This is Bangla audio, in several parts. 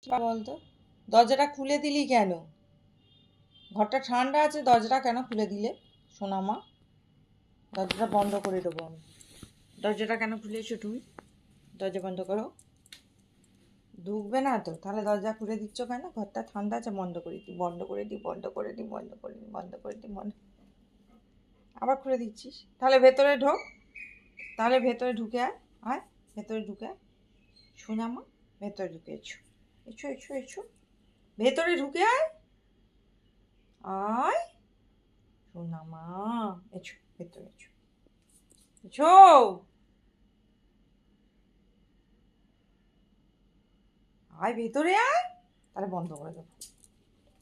বলতো, দরজাটা খুলে দিলি কেন? ঘরটা ঠান্ডা আছে, দরজাটা কেন খুলে দিলে সোনামা? দরজাটা বন্ধ করে দেবো আমি। দরজাটা কেন খুলেছো তুমি? দরজা বন্ধ করো। ঢুকবে না তো, তাহলে দরজা খুলে দিচ্ছ কেন? ঘরটা ঠান্ডা আছে, বন্ধ করে দিই, বন্ধ করে দিই, বন্ধ করে দিই, বন্ধ করে দিই, বন্ধ করে দিই, বন্ধ। আবার খুলে দিচ্ছিস, তাহলে ভেতরে ঢোক, তাহলে ভেতরে ঢুকে আয়, আয় ভেতরে ঢুকে আয় সোনামা, ভেতরে ঢুকে এসো, এসো এসো এসো, ভেতরে ঢুকে আয়, আয় সোনামা, এসো ভেতরে এসো, এসো। আয় ভেতরে আয়, তাহলে বন্ধ করে দেবো,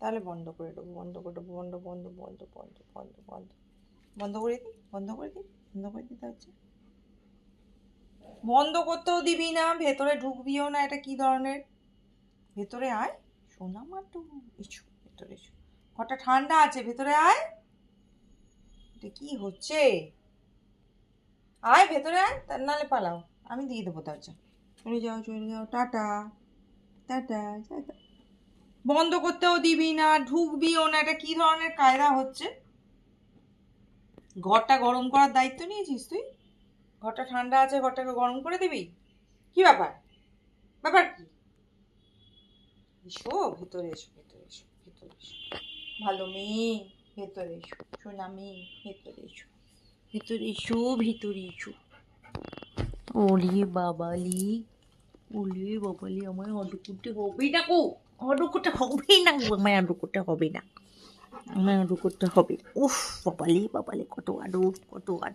তাহলে বন্ধ করে দেবো, বন্ধ করে দেবো, বন্ধ বন্ধ বন্ধ বন্ধ বন্ধ বন্ধ বন্ধ করে দিই, বন্ধ করে দিই, বন্ধ করে দিতে হচ্ছে। বন্ধ করতেও দিবি না, ভেতরে ঢুকবিও না, এটা কি ধরনের? ভেতরে আয় সোনামা, তো এসো ভেতরে এসো, ঘরটা ঠান্ডা আছে, ভেতরে আয়। এটা কি হচ্ছে? আয় ভেতরে আয়, তার নাহলে পালাও, আমি দিয়ে দেবো দরজা। চলে যাও চলে যাও, টাটা টাটা টাটা। বন্ধ করতেও দিবি না, ঢুকবিও না, এটা কি ধরনের কায়দা হচ্ছে? ঘরটা গরম করার দায়িত্ব নিয়েছিস তুই? ঘরটা ঠান্ডা আছে, ঘরটাকে গরম করে দিবি? কি ব্যাপার? ব্যাপার কি? এসো ভেতরে এসো, ভেতরে এসো, ভেতরে এসো, ভালো মেয়ে, ভেতরে এসো সোনা মেয়ে, ভেতরে এসো, ভেতরে এসো, ভেতরে এসো। ওরে বাবালি, ওরে বাবালি, আমার অর্ডার করতে হবে না গো, অর্ডার করতে হবে না গো, আমার অর্ডার করতে হবে না, আমার অর্ডার করতে হবে। উফ বাবালি বাবালি, কত আদর, কত আদর।